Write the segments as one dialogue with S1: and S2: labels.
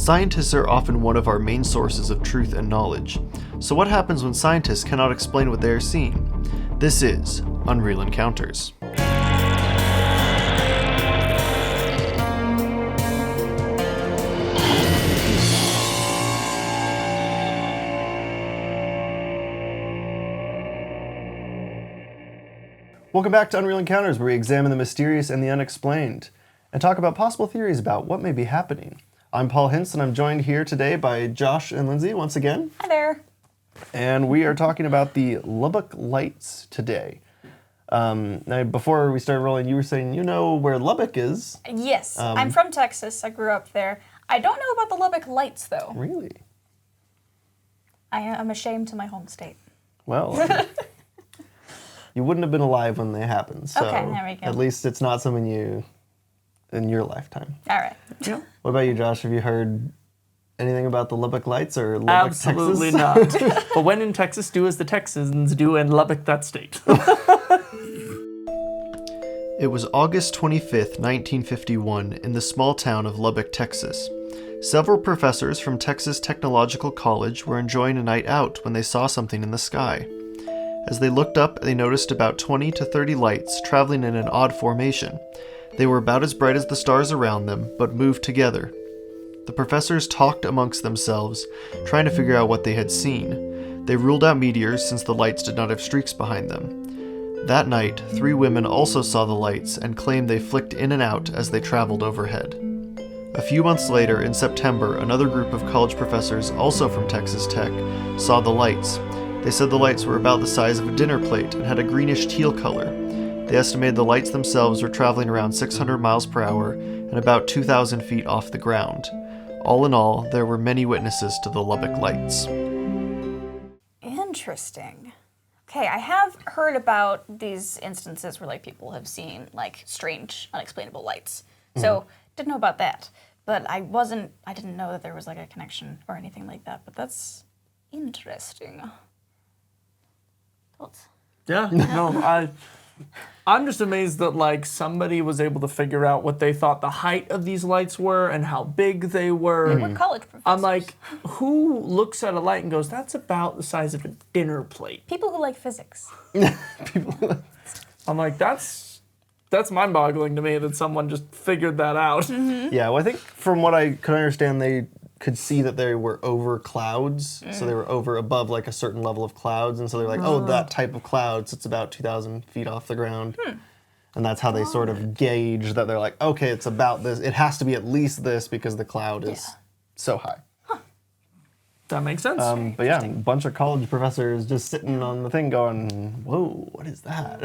S1: Scientists are often one of our main sources of truth and knowledge. So what happens when scientists cannot explain what they are seeing? This is Unreal Encounters. Welcome back to Unreal Encounters, where we examine the mysterious and the unexplained, and talk about possible theories about what may be happening. I'm Paul Hintz, and I'm joined here today by Josh and Lindsay once again.
S2: Hi there.
S1: And we are talking about the Lubbock Lights today. Now, before we started rolling, you were saying you know where Lubbock is.
S2: Yes, I'm from Texas. I grew up there. I don't know about the Lubbock Lights, though.
S1: Really?
S2: I am ashamed to my home state.
S1: Well, you wouldn't have been alive when they happened, so
S2: Okay, there we go.
S1: at least it's not something you in your lifetime.
S2: All right.
S1: Yeah. What about you, Josh? Have you heard anything about the Lubbock Lights or Lubbock,
S3: Absolutely
S1: Texas?
S3: not. But when in Texas, do as the Texans do in Lubbock, that state.
S1: It was August 25th, 1951, in the small town of Lubbock, Texas. Several professors from Texas Technological College were enjoying a night out when they saw something in the sky. As they looked up, they noticed about 20 to 30 lights traveling in an odd formation. They were about as bright as the stars around them, but moved together. The professors talked amongst themselves, trying to figure out what they had seen. They ruled out meteors since the lights did not have streaks behind them. That night, 3 women also saw the lights and claimed they flicked in and out as they traveled overhead. A few months later, in September, another group of college professors, also from Texas Tech, saw the lights. They said the lights were about the size of a dinner plate and had a greenish teal color. They estimated the lights themselves were traveling around 600 miles per hour and about 2,000 feet off the ground. All in all, there were many witnesses to the Lubbock Lights.
S2: Interesting. Okay, I have heard about these instances where like people have seen like strange, unexplainable lights. So didn't know about that. But I didn't know that there was like a connection or anything like that. But that's interesting. Thoughts?
S3: Yeah, no, I'm just amazed that like somebody was able to figure out what they thought the height of these lights were and how big they were.
S2: We're college professors.
S3: I'm like, who looks at a light and goes, that's about the size of a dinner plate?
S2: People who like physics.
S3: I'm like, that's mind-boggling to me that someone just figured that out.
S1: Yeah, well, I think from what I could understand, they could see that they were over clouds, so they were over above like a certain level of clouds, and so they're like, oh, that type of clouds, it's about 2,000 feet off the ground. And that's how they sort of gauge that they're like, okay, it's about this, it has to be at least this because the cloud is so high.
S3: That makes sense.
S1: But yeah, a bunch of college professors just sitting on the thing going, whoa, what is that?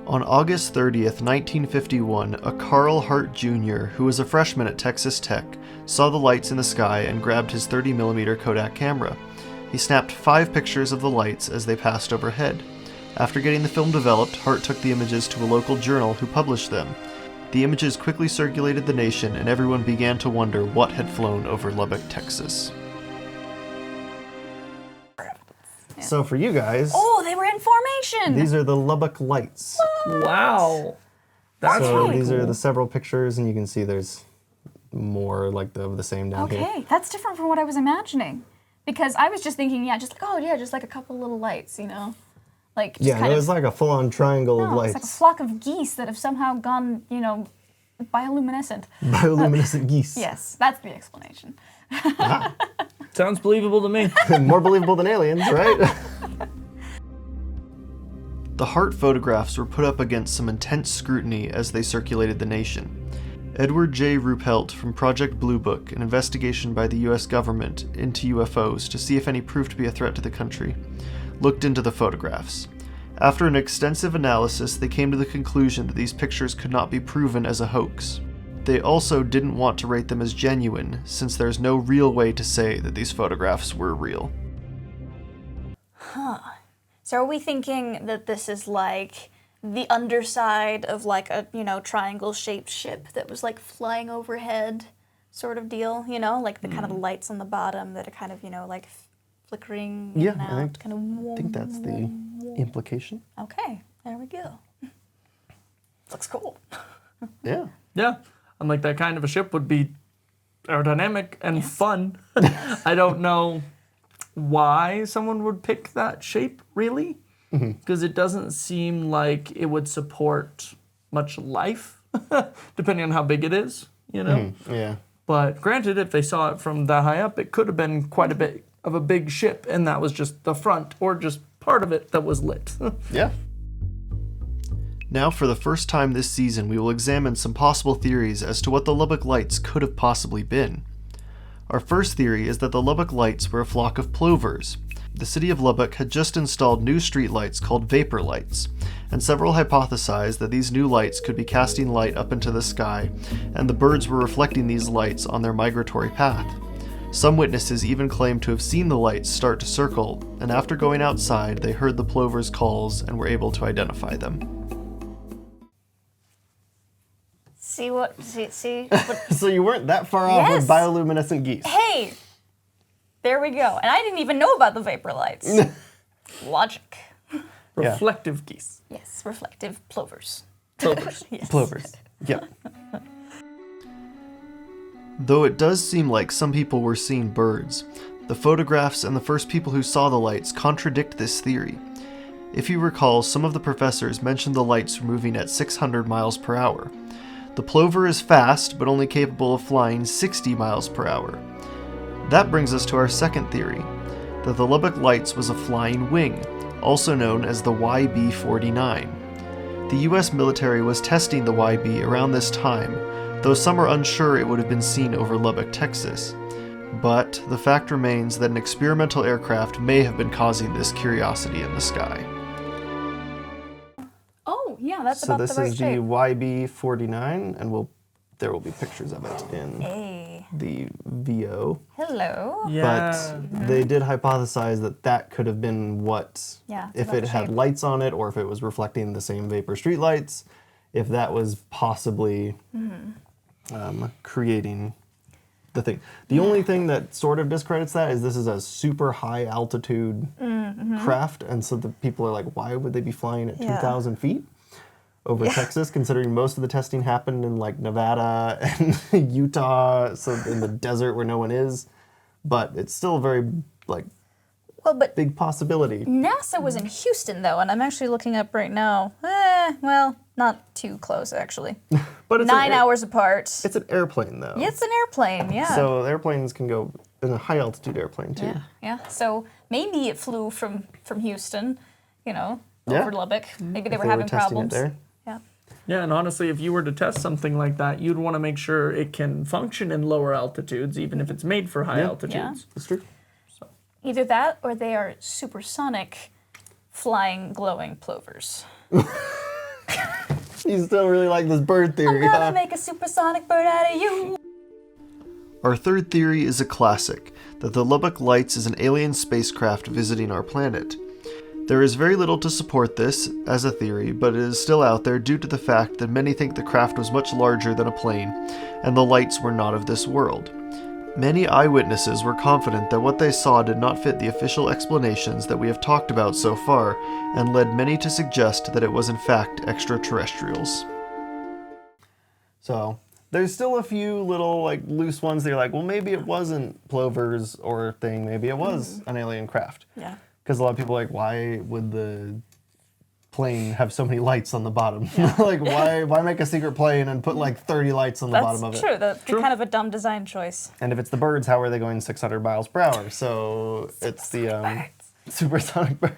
S1: On August 30th, 1951, a Carl Hart Jr., who was a freshman at Texas Tech, saw the lights in the sky and grabbed his 30mm Kodak camera. He snapped 5 pictures of the lights as they passed overhead. After getting the film developed, Hart took the images to a local journal who published them. The images quickly circulated the nation, and everyone began to wonder what had flown over Lubbock, Texas. So for you guys,
S2: Oh, they were in formation.
S1: these are the Lubbock Lights.
S3: Wow. That's
S1: So
S3: really
S1: these
S3: cool.
S1: are the several pictures, and you can see there's more like the same down here.
S4: Okay, that's different from what I was imagining. Because I was just thinking, just like a couple little lights, you know? Like, just
S1: Yeah,
S4: kind
S1: it was like a full-on triangle of
S4: no,
S1: lights.
S4: it's like a flock of geese that have somehow gone, bioluminescent.
S1: Bioluminescent geese.
S4: Yes, that's the explanation.
S3: Sounds believable to me.
S1: More believable than aliens, right? The Hart photographs were put up against some intense scrutiny as they circulated the nation. Edward J. Ruppelt from Project Blue Book, an investigation by the U.S. government into UFOs to see if any proved to be a threat to the country, looked into the photographs. After an extensive analysis, they came to the conclusion that these pictures could not be proven as a hoax. They also didn't want to rate them as genuine, since there's no real way to say that these photographs were real.
S2: So are we thinking that this is like the underside of like a, triangle-shaped ship that was like flying overhead sort of deal, like the kind of lights on the bottom that are kind of, like flickering in and out,
S1: I think that's the implication.
S2: Okay, there we go. Looks cool.
S1: Yeah.
S3: Yeah. And like that kind of a ship would be aerodynamic and fun. I don't know why someone would pick that shape, really, because it doesn't seem like it would support much life, depending on how big it is, you know?
S1: Yeah.
S3: But granted, if they saw it from that high up, it could have been quite a bit of a big ship, and that was just the front, or just part of it that was lit.
S1: Yeah. Now, for the first time this season, we will examine some possible theories as to what the Lubbock Lights could have possibly been. Our first theory is that the Lubbock Lights were a flock of plovers. The city of Lubbock had just installed new streetlights called vapor lights, and several hypothesized that these new lights could be casting light up into the sky, and the birds were reflecting these lights on their migratory path. Some witnesses even claimed to have seen the lights start to circle, and after going outside, they heard the plovers' calls and were able to identify them.
S2: See what? See.
S1: So you weren't that far off with
S2: Yes.
S1: bioluminescent geese.
S2: Hey, there we go. And I didn't even know about the vapor lights. Logic.
S3: Reflective geese.
S2: Yes, reflective plovers.
S3: Plovers.
S2: Yes.
S1: Plovers. Yep. Though it does seem like some people were seeing birds, the photographs and the first people who saw the lights contradict this theory. If you recall, some of the professors mentioned the lights were moving at 600 miles per hour. The plover is fast, but only capable of flying 60 miles per hour. That brings us to our second theory, that the Lubbock Lights was a flying wing, also known as the YB-49. The US military was testing the YB around this time, though some are unsure it would have been seen over Lubbock, Texas. But the fact remains that an experimental aircraft may have been causing this curiosity in the sky.
S4: Oh, yeah, that's
S1: So
S4: about
S1: this
S4: the right
S1: is the
S4: shape.
S1: YB-49, and there will be pictures of it in
S2: Hey.
S1: the VO.
S2: Hello.
S3: Yeah.
S1: But they did hypothesize that that could have been what,
S2: Yeah, it's
S1: if
S2: about
S1: it
S2: the
S1: had
S2: shape.
S1: lights on it, or if it was reflecting the same vapor streetlights, if that was possibly creating the thing. The only thing that sort of discredits that is this is a super high altitude craft, and so the people are like, why would they be flying at
S2: Yeah.
S1: 2,000 feet over Texas, considering most of the testing happened in like Nevada and Utah, so in the desert where no one is. But it's still a very like
S2: Well, but
S1: big possibility.
S2: NASA was in Houston, though, and I'm actually looking up right now. Well, not too close, actually.
S1: But it's
S2: 9 hours apart.
S1: It's an airplane though.
S2: Yeah, it's an airplane, yeah.
S1: So airplanes can go in a high altitude airplane too.
S2: Yeah. So maybe it flew from Houston,
S1: Yeah.
S2: over Lubbock. Maybe they
S1: If
S2: were having
S1: testing
S2: problems.
S1: it there.
S2: Yeah.
S3: Yeah, and honestly, if you were to test something like that, you'd want to make sure it can function in lower altitudes, even if it's made for high
S1: Yeah.
S3: altitudes.
S1: That's true.
S2: Either that or they are supersonic flying glowing plovers.
S1: You still really like this bird theory,
S2: I'm gonna
S1: huh?
S2: make a supersonic bird out of you.
S1: Our third theory is a classic, that the Lubbock Lights is an alien spacecraft visiting our planet. There is very little to support this as a theory, but it is still out there due to the fact that many think the craft was much larger than a plane, and the lights were not of this world. Many eyewitnesses were confident that what they saw did not fit the official explanations that we have talked about so far, and led many to suggest that it was in fact extraterrestrials. So, there's still a few little like loose ones that you're like, well, maybe it wasn't plovers or a thing, maybe it was an alien craft.
S2: Yeah.
S1: Because a lot of people are like, why would the plane have so many lights on the bottom? Like, why make a secret plane and put like 30 lights on the bottom of
S2: That's
S1: it?
S2: true. That's kind of a dumb design choice.
S1: And if it's the birds, how are they going 600 miles per hour? So it's the supersonic birds.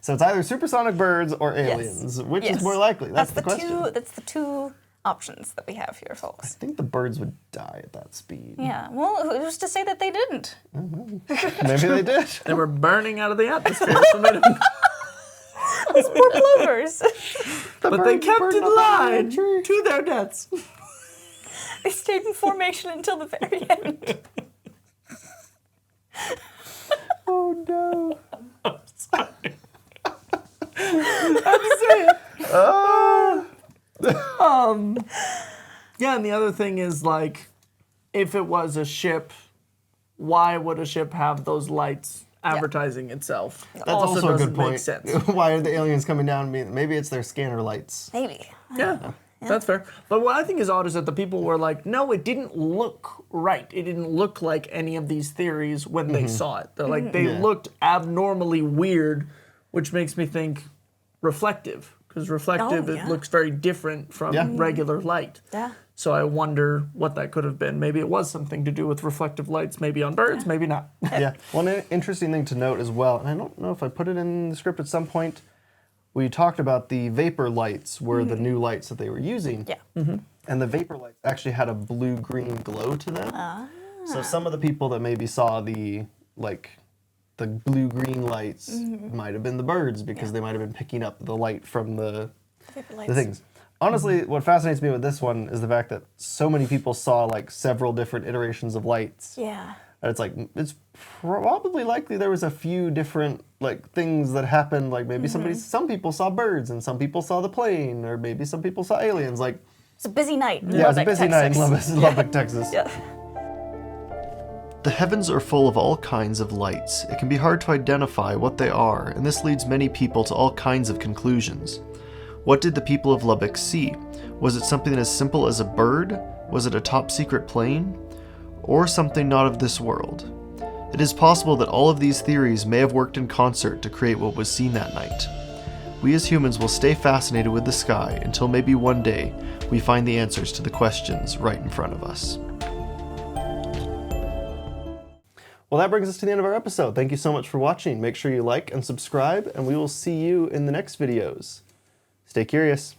S1: So it's either supersonic birds or aliens. Which is more likely? That's the question.
S2: That's the two options that we have here,
S1: I
S2: folks.
S1: think the birds would die at that speed.
S2: Yeah. Well, who's to say that they didn't?
S1: Maybe they did.
S3: They were burning out of the atmosphere, so they didn't-
S2: These poor plovers.
S3: but they
S1: birds
S3: kept
S1: burned
S3: in
S1: up on the
S3: line
S1: tree.
S3: to their deaths.
S2: They stayed in formation until the very end.
S1: Oh no.
S3: Yeah, and the other thing is like, if it was a ship, why would a ship have those lights advertising itself?
S1: That's also a
S3: doesn't
S1: good
S3: make
S1: point.
S3: sense.
S1: Why are the aliens coming down? Maybe it's their scanner lights.
S2: Maybe.
S3: Yeah. That's fair. But what I think is odd is that the people were like, no, it didn't look right. It didn't look like any of these theories when they saw it. They're like, they looked abnormally weird, which makes me think reflective. Because reflective, it looks very different from regular light.
S2: Yeah.
S3: So I wonder what that could have been. Maybe it was something to do with reflective lights, maybe on birds, maybe not.
S1: Yeah. One interesting thing to note as well, and I don't know if I put it in the script at some point, we talked about the vapor lights were the new lights that they were using.
S2: Yeah.
S1: And the vapor lights actually had a blue-green glow to them. So some of the people that maybe saw the blue-green lights might have been the birds because they might have been picking up the light from the things. Honestly, what fascinates me with this one is the fact that so many people saw like several different iterations of lights.
S2: Yeah.
S1: And it's like, it's probably likely there was a few different like things that happened. Like maybe some people saw birds and some people saw the plane, or maybe some people saw aliens. Like,
S2: It's a busy night in
S1: yeah, it's a
S2: Lubbock,
S1: busy night in
S2: Texas.
S1: Lubbock, Texas.
S2: Yeah.
S1: The heavens are full of all kinds of lights. It can be hard to identify what they are, and this leads many people to all kinds of conclusions. What did the people of Lubbock see? Was it something as simple as a bird? Was it a top secret plane? Or something not of this world? It is possible that all of these theories may have worked in concert to create what was seen that night. We as humans will stay fascinated with the sky until maybe one day we find the answers to the questions right in front of us. Well, that brings us to the end of our episode. Thank you so much for watching. Make sure you like and subscribe, and we will see you in the next videos. Stay curious.